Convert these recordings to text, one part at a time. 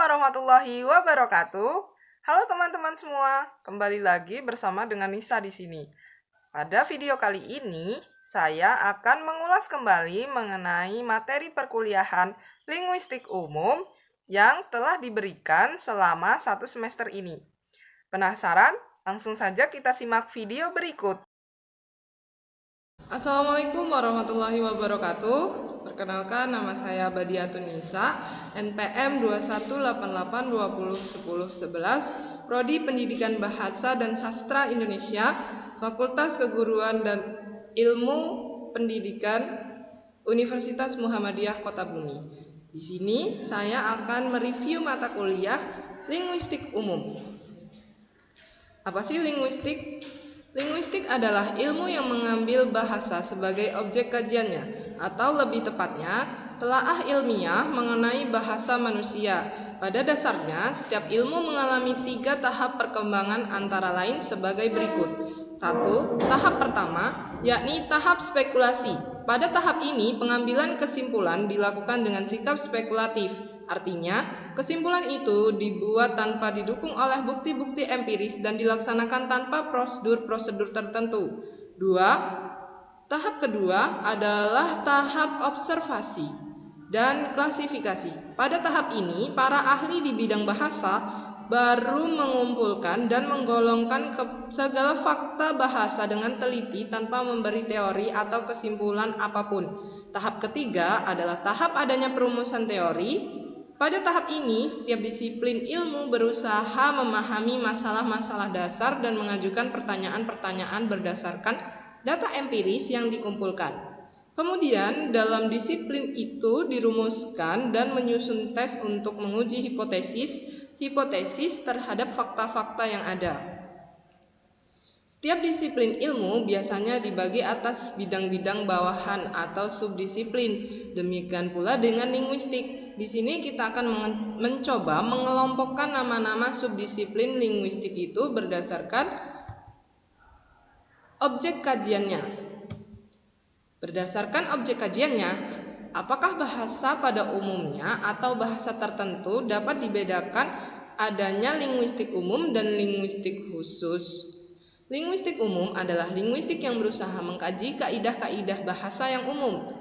warahmatullahi wabarakatuh. Halo teman-teman semua, kembali lagi bersama dengan Nisa di sini. Pada video kali ini, saya akan mengulas kembali mengenai materi perkuliahan linguistik umum yang telah diberikan selama 1 semester ini. Penasaran? Langsung saja kita simak video berikut. Assalamualaikum warahmatullahi wabarakatuh. Perkenalkan, nama saya Badiatun Nisa, NPM 2188201011, Prodi Pendidikan Bahasa dan Sastra Indonesia, Fakultas Keguruan dan Ilmu Pendidikan, Universitas Muhammadiyah Kota Bumi. Di sini saya akan mereview mata kuliah linguistik umum. Apa sih linguistik? Linguistik adalah ilmu yang mengambil bahasa sebagai objek kajiannya, atau lebih tepatnya, telaah ilmiah mengenai bahasa manusia. Pada dasarnya, setiap ilmu mengalami 3 tahap perkembangan antara lain sebagai berikut. 1. Tahap pertama, yakni tahap spekulasi. Pada tahap ini, pengambilan kesimpulan dilakukan dengan sikap spekulatif. Artinya, kesimpulan itu dibuat tanpa didukung oleh bukti-bukti empiris dan dilaksanakan tanpa prosedur-prosedur tertentu. 2. Tahap kedua adalah tahap observasi dan klasifikasi. Pada tahap ini, para ahli di bidang bahasa baru mengumpulkan dan menggolongkan segala fakta bahasa dengan teliti tanpa memberi teori atau kesimpulan apapun. Tahap ketiga adalah tahap adanya perumusan teori. Pada tahap ini, setiap disiplin ilmu berusaha memahami masalah-masalah dasar dan mengajukan pertanyaan-pertanyaan berdasarkan data empiris yang dikumpulkan. Kemudian, dalam disiplin itu dirumuskan dan menyusun tes untuk menguji hipotesis terhadap fakta-fakta yang ada. Setiap disiplin ilmu biasanya dibagi atas bidang-bidang bawahan atau subdisiplin. Demikian pula dengan linguistik. Di sini kita akan mencoba mengelompokkan nama-nama subdisiplin linguistik itu berdasarkan objek kajiannya. Berdasarkan objek kajiannya, apakah bahasa pada umumnya atau bahasa tertentu dapat dibedakan adanya linguistik umum dan linguistik khusus. Linguistik umum adalah linguistik yang berusaha mengkaji kaidah-kaidah bahasa yang umum.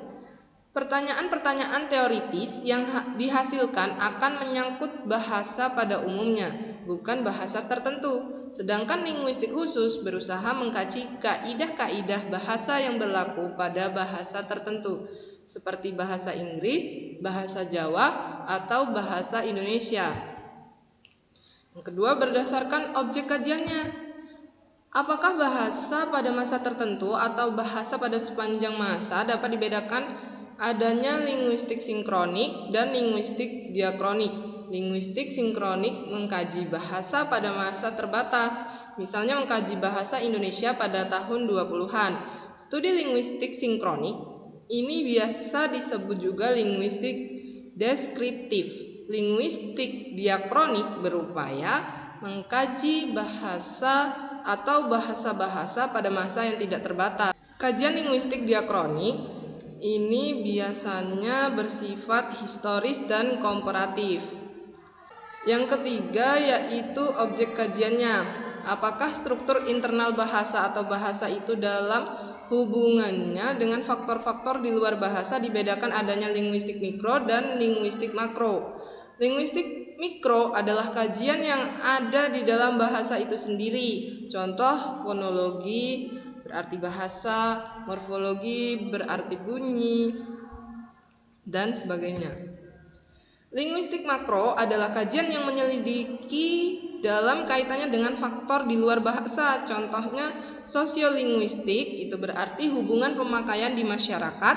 Pertanyaan-pertanyaan teoritis yang dihasilkan akan menyangkut bahasa pada umumnya, bukan bahasa tertentu. Sedangkan linguistik khusus berusaha mengkaji kaidah-kaidah bahasa yang berlaku pada bahasa tertentu, seperti bahasa Inggris, bahasa Jawa, atau bahasa Indonesia. Yang kedua, berdasarkan objek kajiannya. Apakah bahasa pada masa tertentu atau bahasa pada sepanjang masa dapat dibedakan adanya linguistik sinkronik dan linguistik diakronik. Linguistik sinkronik mengkaji bahasa pada masa terbatas, misalnya mengkaji bahasa Indonesia pada tahun 20-an. Studi linguistik sinkronik ini biasa disebut juga linguistik deskriptif. Linguistik diakronik berupaya mengkaji bahasa atau bahasa-bahasa pada masa yang tidak terbatas. Kajian linguistik diakronik ini biasanya bersifat historis dan komparatif. Yang ketiga yaitu objek kajiannya. Apakah struktur internal bahasa atau bahasa itu dalam hubungannya dengan faktor-faktor di luar bahasa dibedakan adanya linguistik mikro dan linguistik makro. Linguistik mikro adalah kajian yang ada di dalam bahasa itu sendiri. Contoh, fonologi berarti bahasa, morfologi berarti bunyi, dan sebagainya. Linguistik makro adalah kajian yang menyelidiki dalam kaitannya dengan faktor di luar bahasa. Contohnya, sosiolinguistik itu berarti hubungan pemakaian di masyarakat,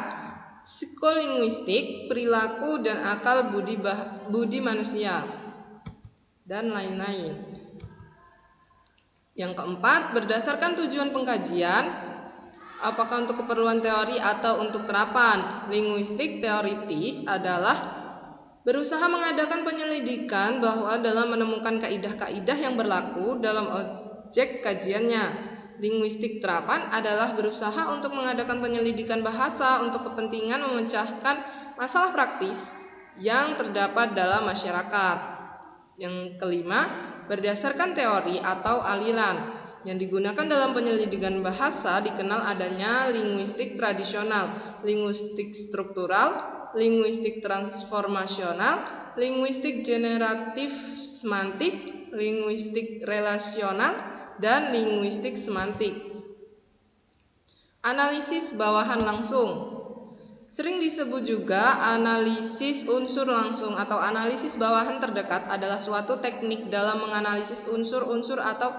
psikolinguistik, perilaku dan akal budi manusia, dan lain-lain. Yang keempat, berdasarkan tujuan pengkajian, apakah untuk keperluan teori atau untuk terapan. Linguistik teoritis adalah berusaha mengadakan penyelidikan bahwa dalam menemukan kaidah-kaidah yang berlaku dalam objek kajiannya. Linguistik terapan adalah berusaha untuk mengadakan penyelidikan bahasa untuk kepentingan memecahkan masalah praktis yang terdapat dalam masyarakat. Yang kelima, berdasarkan teori atau aliran. Yang digunakan dalam penyelidikan bahasa dikenal adanya linguistik tradisional, linguistik struktural, linguistik transformasional, linguistik generatif semantik, linguistik relasional, dan linguistik semantik. Analisis bawahan langsung. Sering disebut juga analisis unsur langsung atau analisis bawahan terdekat adalah suatu teknik dalam menganalisis unsur-unsur atau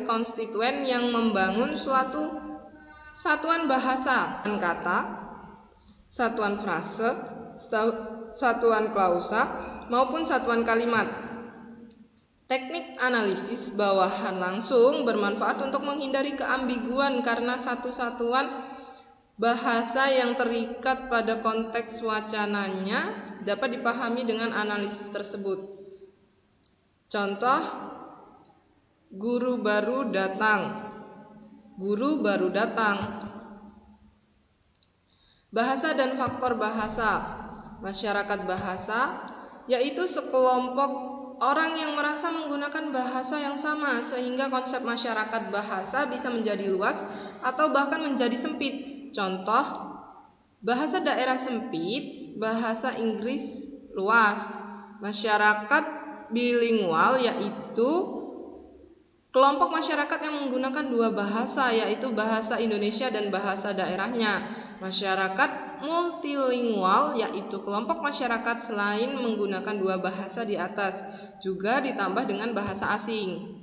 konstituen yang membangun suatu satuan bahasa, kata, satuan frase, satuan klausa, maupun satuan kalimat. Teknik analisis bawahan langsung bermanfaat untuk menghindari keambiguan karena satu satuan bahasa yang terikat pada konteks wacananya dapat dipahami dengan analisis tersebut. Contoh, guru baru datang. Guru baru datang. Bahasa dan faktor bahasa. Masyarakat bahasa yaitu sekelompok orang yang merasa menggunakan bahasa yang sama sehingga konsep masyarakat bahasa bisa menjadi luas atau bahkan menjadi sempit. Contoh, bahasa daerah sempit, bahasa Inggris luas. Masyarakat bilingual yaitu kelompok masyarakat yang menggunakan dua bahasa, yaitu bahasa Indonesia dan bahasa daerahnya. Masyarakat multilingual yaitu kelompok masyarakat selain menggunakan dua bahasa di atas, juga ditambah dengan bahasa asing.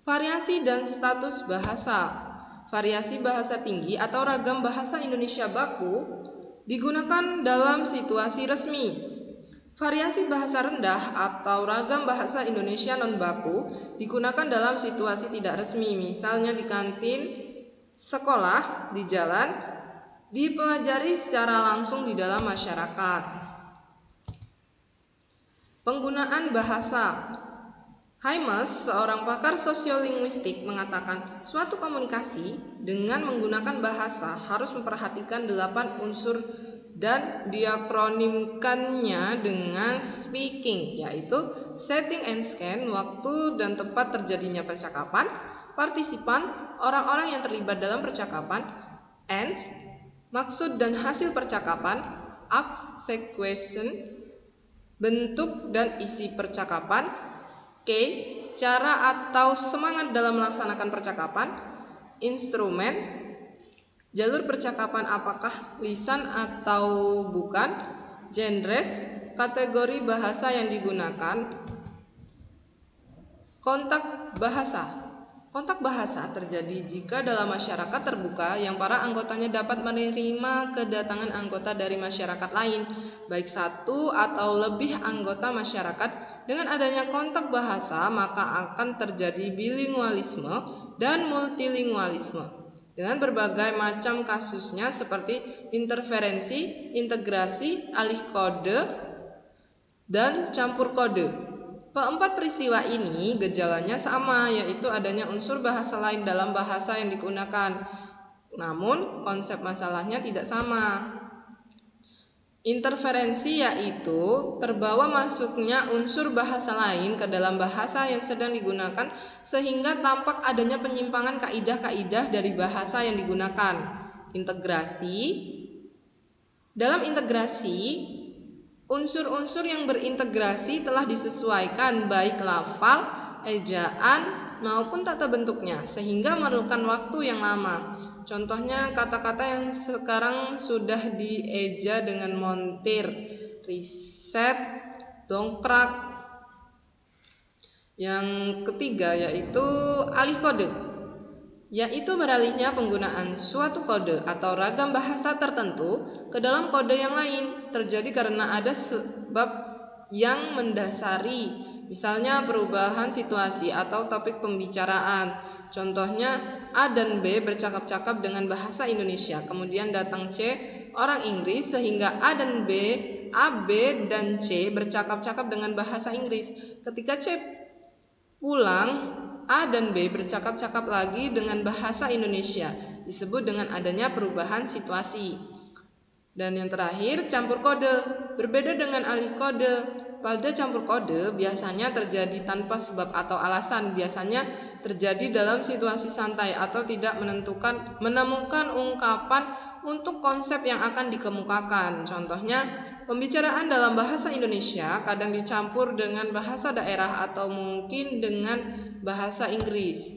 Variasi dan status bahasa. Variasi bahasa tinggi atau ragam bahasa Indonesia baku digunakan dalam situasi resmi. Variasi bahasa rendah atau ragam bahasa Indonesia non-baku digunakan dalam situasi tidak resmi, misalnya di kantin, sekolah, di jalan, dipelajari secara langsung di dalam masyarakat. Penggunaan bahasa. Hymas, seorang pakar sosiolinguistik, mengatakan suatu komunikasi dengan menggunakan bahasa harus memperhatikan 8 unsur dan diakronimkannya dengan speaking, yaitu setting and scan, waktu dan tempat terjadinya percakapan, partisipan, orang-orang yang terlibat dalam percakapan, ends, maksud dan hasil percakapan, execution, bentuk dan isi percakapan, K, cara atau semangat dalam melaksanakan percakapan, instrumen, jalur percakapan apakah lisan atau bukan, genres, kategori bahasa yang digunakan, kontak bahasa. Kontak bahasa terjadi jika dalam masyarakat terbuka yang para anggotanya dapat menerima kedatangan anggota dari masyarakat lain, baik satu atau lebih anggota masyarakat. Dengan adanya kontak bahasa, maka akan terjadi bilingualisme dan multilingualisme dengan berbagai macam kasusnya seperti interferensi, integrasi, alih kode, dan campur kode. Keempat peristiwa ini gejalanya sama, yaitu adanya unsur bahasa lain dalam bahasa yang digunakan. Namun, konsep masalahnya tidak sama. Interferensi yaitu terbawa masuknya unsur bahasa lain ke dalam bahasa yang sedang digunakan sehingga tampak adanya penyimpangan kaidah-kaidah dari bahasa yang digunakan. Integrasi. Dalam integrasi, unsur-unsur yang berintegrasi telah disesuaikan baik lafal, ejaan, maupun tata bentuknya sehingga memerlukan waktu yang lama. Contohnya kata-kata yang sekarang sudah dieja dengan montir, riset, dongkrak. Yang ketiga yaitu alih kode, yaitu beralihnya penggunaan suatu kode atau ragam bahasa tertentu ke dalam kode yang lain terjadi karena ada sebab yang mendasari, misalnya perubahan situasi atau topik pembicaraan. Contohnya A dan B bercakap-cakap dengan bahasa Indonesia, kemudian datang C, orang Inggris, sehingga A, B, dan C bercakap-cakap dengan bahasa Inggris. Ketika C pulang, A dan B bercakap-cakap lagi dengan bahasa Indonesia, disebut dengan adanya perubahan situasi. Dan yang terakhir, campur kode. Berbeda dengan alih kode, pada campur kode biasanya terjadi tanpa sebab atau alasan, biasanya terjadi dalam situasi santai atau tidak menemukan ungkapan untuk konsep yang akan dikemukakan. Contohnya, pembicaraan dalam bahasa Indonesia kadang dicampur dengan bahasa daerah atau mungkin dengan bahasa Inggris.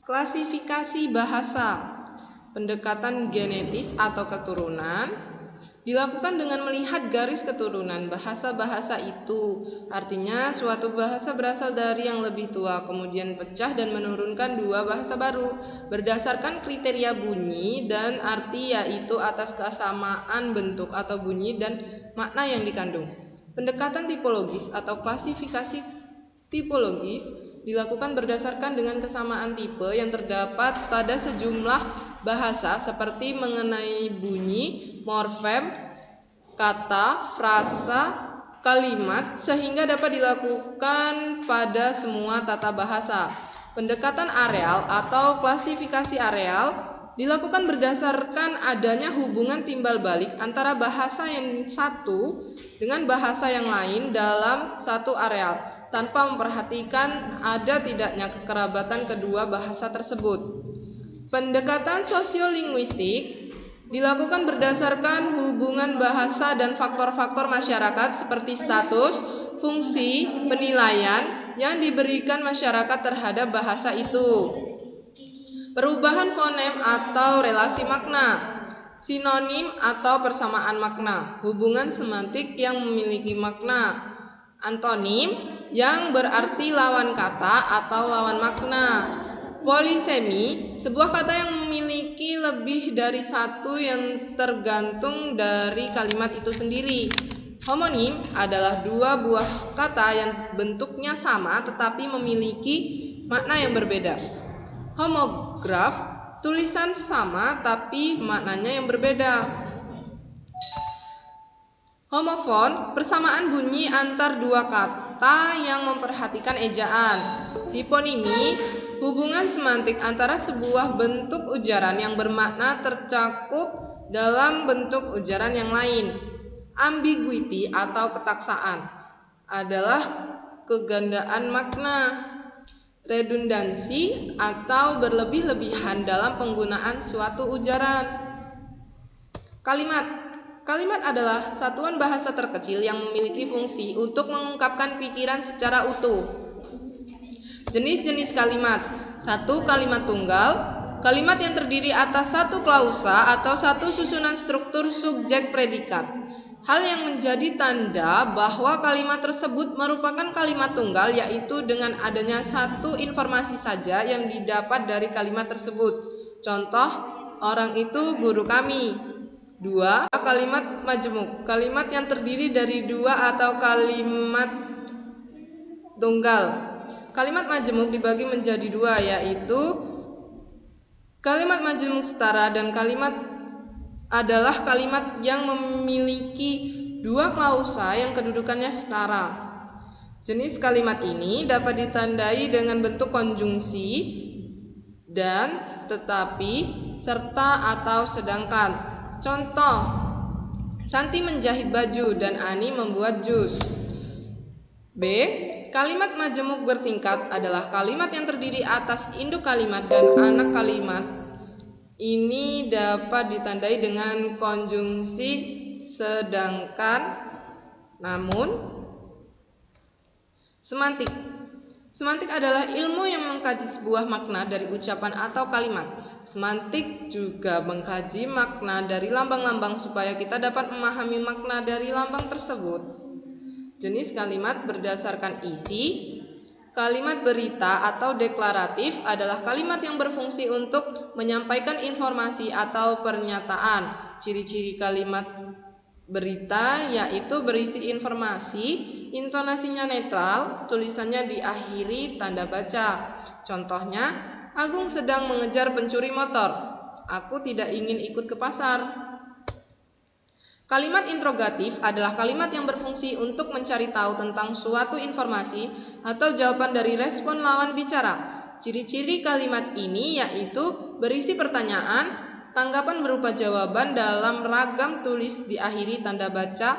Klasifikasi bahasa. Pendekatan genetis atau keturunan dilakukan dengan melihat garis keturunan bahasa-bahasa itu. Artinya, suatu bahasa berasal dari yang lebih tua, kemudian pecah dan menurunkan dua bahasa baru berdasarkan kriteria bunyi dan arti, yaitu atas kesamaan bentuk atau bunyi dan makna yang dikandung. Pendekatan tipologis atau klasifikasi tipologis dilakukan berdasarkan dengan kesamaan tipe yang terdapat pada sejumlah bahasa seperti mengenai bunyi, morfem, kata, frasa, kalimat, sehingga dapat dilakukan pada semua tata bahasa. Pendekatan areal atau klasifikasi areal dilakukan berdasarkan adanya hubungan timbal balik antara bahasa yang satu dengan bahasa yang lain dalam satu areal, tanpa memperhatikan ada tidaknya kekerabatan kedua bahasa tersebut. Pendekatan sosiolinguistik dilakukan berdasarkan hubungan bahasa dan faktor-faktor masyarakat seperti status, fungsi, penilaian yang diberikan masyarakat terhadap bahasa itu. Perubahan fonem atau relasi makna, sinonim atau persamaan makna, hubungan semantik yang memiliki makna, antonim yang berarti lawan kata atau lawan makna. Polisemi, sebuah kata yang memiliki lebih dari satu yang tergantung dari kalimat itu sendiri. Homonim adalah dua buah kata yang bentuknya sama tetapi memiliki makna yang berbeda. Homograf, tulisan sama tapi maknanya yang berbeda. Homofon, persamaan bunyi antar dua kata yang memperhatikan ejaan. Hiponimi, hubungan semantik antara sebuah bentuk ujaran yang bermakna tercakup dalam bentuk ujaran yang lain. Ambiguity atau ketaksaan adalah kegandaan makna. Redundansi atau berlebih-lebihan dalam penggunaan suatu ujaran. Kalimat adalah satuan bahasa terkecil yang memiliki fungsi untuk mengungkapkan pikiran secara utuh. Jenis-jenis kalimat. 1. Kalimat tunggal. Kalimat yang terdiri atas satu klausa atau satu susunan struktur subjek predikat. Hal yang menjadi tanda bahwa kalimat tersebut merupakan kalimat tunggal yaitu dengan adanya satu informasi saja yang didapat dari kalimat tersebut. Contoh, orang itu guru kami. 2. Kalimat majmuk. Kalimat yang terdiri dari dua atau kalimat tunggal. Kalimat majmuk dibagi menjadi dua, yaitu kalimat majmuk setara dan kalimat adalah kalimat yang memiliki dua klausa yang kedudukannya setara. Jenis kalimat ini dapat ditandai dengan bentuk konjungsi dan, tetapi, serta atau sedangkan. Contoh, Santi menjahit baju dan Ani membuat jus. B. Kalimat majemuk bertingkat adalah kalimat yang terdiri atas induk kalimat dan anak kalimat. Ini dapat ditandai dengan konjungsi sedangkan, namun. Semantik. Semantik adalah ilmu yang mengkaji sebuah makna dari ucapan atau kalimat. Semantik juga mengkaji makna dari lambang-lambang supaya kita dapat memahami makna dari lambang tersebut. Jenis kalimat berdasarkan isi. Kalimat berita atau deklaratif adalah kalimat yang berfungsi untuk menyampaikan informasi atau pernyataan. Ciri-ciri kalimat berita yaitu berisi informasi, intonasinya netral, tulisannya diakhiri tanda baca. Contohnya, Agung sedang mengejar pencuri motor. Aku tidak ingin ikut ke pasar. Kalimat interrogatif adalah kalimat yang berfungsi untuk mencari tahu tentang suatu informasi atau jawaban dari respon lawan bicara. Ciri-ciri kalimat ini yaitu berisi pertanyaan, tanggapan berupa jawaban dalam ragam tulis diakhiri tanda baca,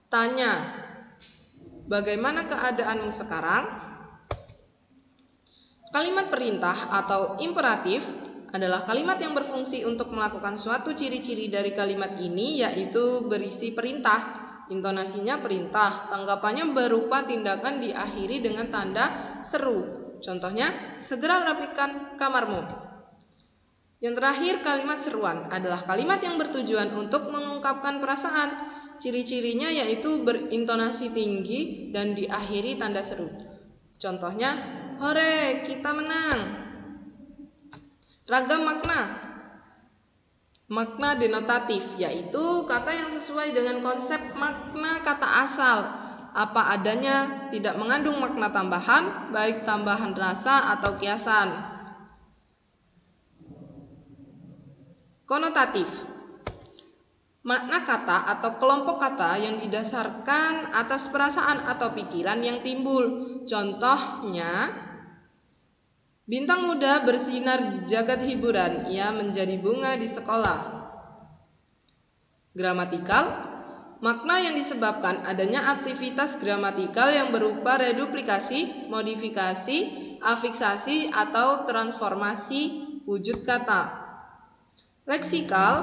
tanya. Bagaimana keadaanmu sekarang? Kalimat perintah atau imperatif adalah kalimat yang berfungsi untuk melakukan suatu ciri-ciri dari kalimat ini, yaitu berisi perintah. Intonasinya perintah, tanggapannya berupa tindakan diakhiri dengan tanda seru. Contohnya, segera rapikan kamarmu. Yang terakhir, kalimat seruan adalah kalimat yang bertujuan untuk mengungkapkan perasaan. Ciri-cirinya yaitu berintonasi tinggi dan diakhiri tanda seru. Contohnya, hore, kita menang. Ragam makna. Makna denotatif yaitu kata yang sesuai dengan konsep makna kata asal, apa adanya, tidak mengandung makna tambahan, baik tambahan rasa atau kiasan. Konotatif, makna kata atau kelompok kata yang didasarkan atas perasaan atau pikiran yang timbul. Contohnya, bintang muda bersinar di jagat hiburan, ia menjadi bunga di sekolah. Gramatikal, makna yang disebabkan adanya aktivitas gramatikal yang berupa reduplikasi, modifikasi, afiksasi, atau transformasi wujud kata. Leksikal,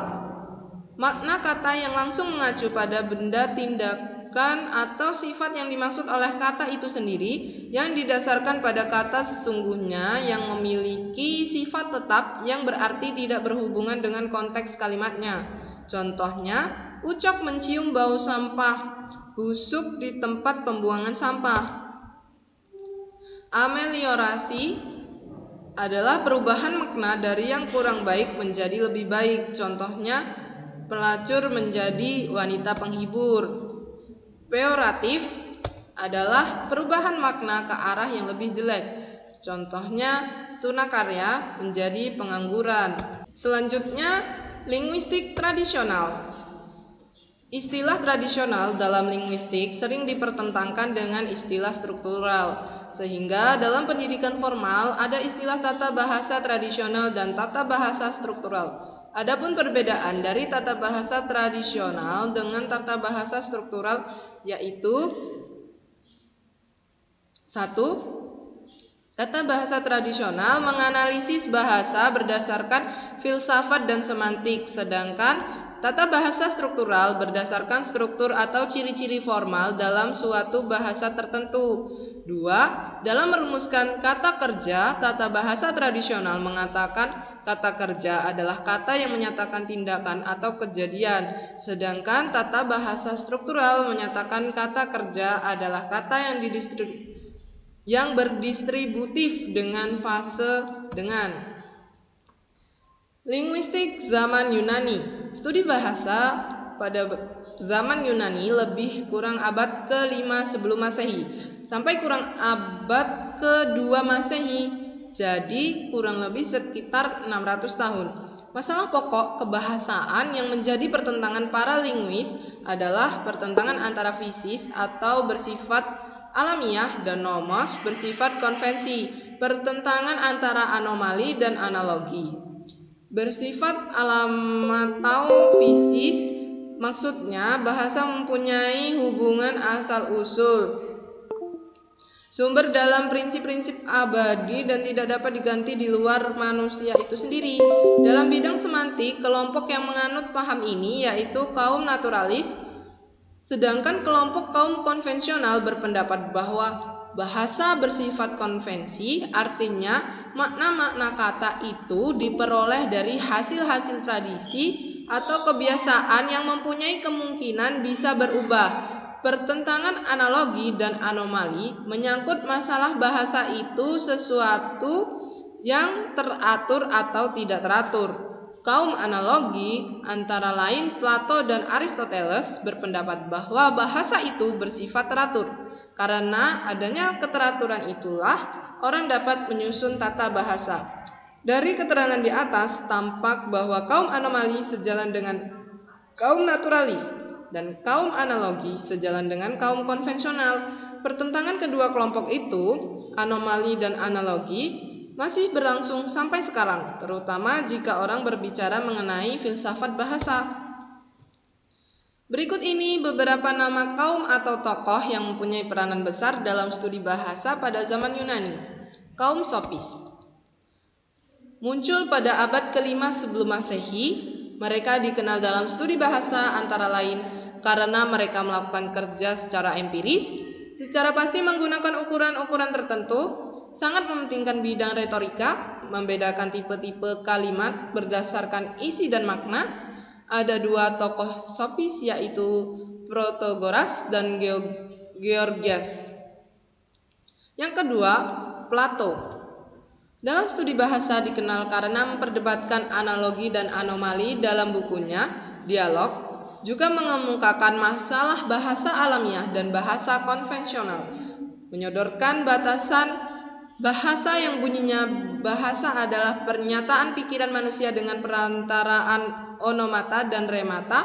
makna kata yang langsung mengacu pada benda, tindakan, atau sifat yang dimaksud oleh kata itu sendiri, yang didasarkan pada kata sesungguhnya yang memiliki sifat tetap yang berarti tidak berhubungan dengan konteks kalimatnya. Contohnya, Ucok mencium bau sampah, busuk di tempat pembuangan sampah. Ameliorasi adalah perubahan makna dari yang kurang baik menjadi lebih baik. Contohnya, pelacur menjadi wanita penghibur. Peoratif adalah perubahan makna ke arah yang lebih jelek. Contohnya, tunakarya menjadi pengangguran. Selanjutnya, linguistik tradisional. Istilah tradisional dalam linguistik sering dipertentangkan dengan istilah struktural, sehingga dalam pendidikan formal ada istilah tata bahasa tradisional dan tata bahasa struktural. Adapun perbedaan dari tata bahasa tradisional dengan tata bahasa struktural yaitu 1. Tata bahasa tradisional menganalisis bahasa berdasarkan filsafat dan semantik, sedangkan tata bahasa struktural berdasarkan struktur atau ciri-ciri formal dalam suatu bahasa tertentu. 2. Dalam merumuskan kata kerja, tata bahasa tradisional mengatakan kata kerja adalah kata yang menyatakan tindakan atau kejadian, sedangkan tata bahasa struktural menyatakan kata kerja adalah kata yang berdistributif dengan fase dengan. Linguistik zaman Yunani. Studi bahasa pada zaman Yunani lebih kurang abad ke-5 sebelum Masehi sampai kurang abad ke-2 Masehi, jadi kurang lebih sekitar 600 tahun. Masalah pokok kebahasaan yang menjadi pertentangan para linguis adalah pertentangan antara fisis atau bersifat alamiah dan nomos bersifat konvensi, pertentangan antara anomali dan analogi. Bersifat alam atau fisis, maksudnya bahasa mempunyai hubungan asal-usul, sumber dalam prinsip-prinsip abadi dan tidak dapat diganti di luar manusia itu sendiri. Dalam bidang semantik, kelompok yang menganut paham ini yaitu kaum naturalis, sedangkan kelompok kaum konvensional berpendapat bahwa bahasa bersifat konvensi, artinya makna-makna kata itu diperoleh dari hasil-hasil tradisi atau kebiasaan yang mempunyai kemungkinan bisa berubah. Pertentangan analogi dan anomali menyangkut masalah bahasa itu sesuatu yang teratur atau tidak teratur. Kaum analogi, antara lain Plato dan Aristoteles, berpendapat bahwa bahasa itu bersifat teratur. Karena adanya keteraturan itulah orang dapat menyusun tata bahasa. Dari keterangan di atas tampak bahwa kaum anomali sejalan dengan kaum naturalis dan kaum analogi sejalan dengan kaum konvensional. Pertentangan kedua kelompok itu, anomali dan analogi, masih berlangsung sampai sekarang, terutama jika orang berbicara mengenai filsafat bahasa. Berikut ini beberapa nama kaum atau tokoh yang mempunyai peranan besar dalam studi bahasa pada zaman Yunani. Kaum Sofis. Muncul pada abad ke-5 sebelum Masehi, mereka dikenal dalam studi bahasa antara lain karena mereka melakukan kerja secara empiris, secara pasti menggunakan ukuran-ukuran tertentu, sangat mementingkan bidang retorika, membedakan tipe-tipe kalimat berdasarkan isi dan makna. Ada dua tokoh Sofis yaitu Protagoras dan Georgias. Yang kedua, Plato. Dalam studi bahasa dikenal karena memperdebatkan analogi dan anomali dalam bukunya, Dialog, juga mengemukakan masalah bahasa alamiah dan bahasa konvensional, menyodorkan batasan bahasa yang bunyinya bahasa adalah pernyataan pikiran manusia dengan perantaraan onomata dan remata,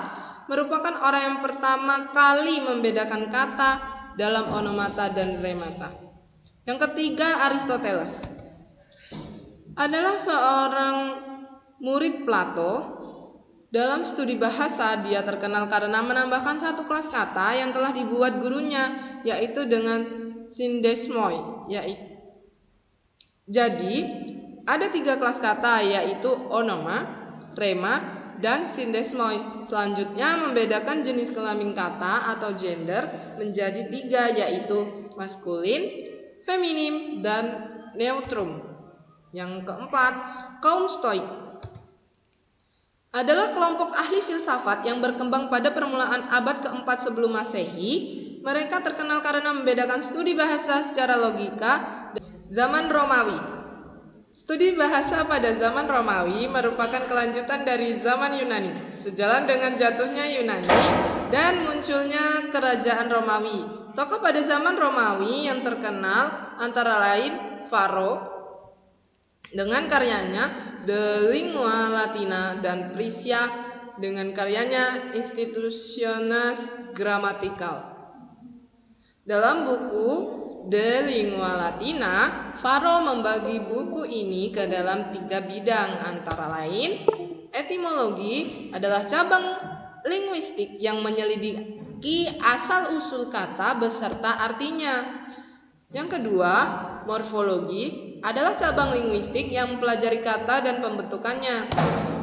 merupakan orang yang pertama kali membedakan kata dalam onomata dan remata. Yang ketiga, Aristoteles adalah seorang murid Plato. Dalam studi bahasa, dia terkenal karena menambahkan satu kelas kata yang telah dibuat gurunya, yaitu dengan sindesmoi. Jadi, ada 3 kelas kata, yaitu onoma, rema, dan sindesmoi. Selanjutnya membedakan jenis kelamin kata atau gender menjadi 3, yaitu maskulin, feminim, dan neutrum. Yang keempat, kaum Stoik adalah kelompok ahli filsafat yang berkembang pada permulaan abad ke-4 sebelum Masehi. Mereka terkenal karena membedakan studi bahasa secara logika. Zaman Romawi. Studi bahasa pada zaman Romawi merupakan kelanjutan dari zaman Yunani. Sejalan dengan jatuhnya Yunani dan munculnya kerajaan Romawi, tokoh pada zaman Romawi yang terkenal antara lain Varro dengan karyanya De Lingua Latina dan Prisca dengan karyanya Institutiones Grammatical. Dalam buku De Lingua Latina, Varro membagi buku ini ke dalam 3 bidang, antara lain etimologi adalah cabang linguistik yang menyelidiki asal-usul kata beserta artinya. Yang kedua, morfologi adalah cabang linguistik yang mempelajari kata dan pembentukannya.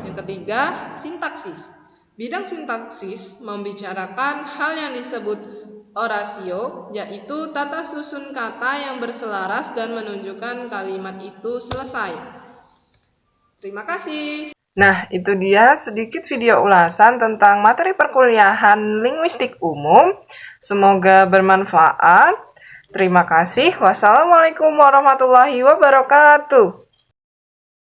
Yang ketiga, sintaksis. Bidang sintaksis membicarakan hal yang disebut orasio, yaitu tata susun kata yang berselaras dan menunjukkan kalimat itu selesai. Terima kasih. Nah, itu dia sedikit video ulasan tentang materi perkuliahan linguistik umum. Semoga bermanfaat. Terima kasih. Wassalamualaikum warahmatullahi wabarakatuh.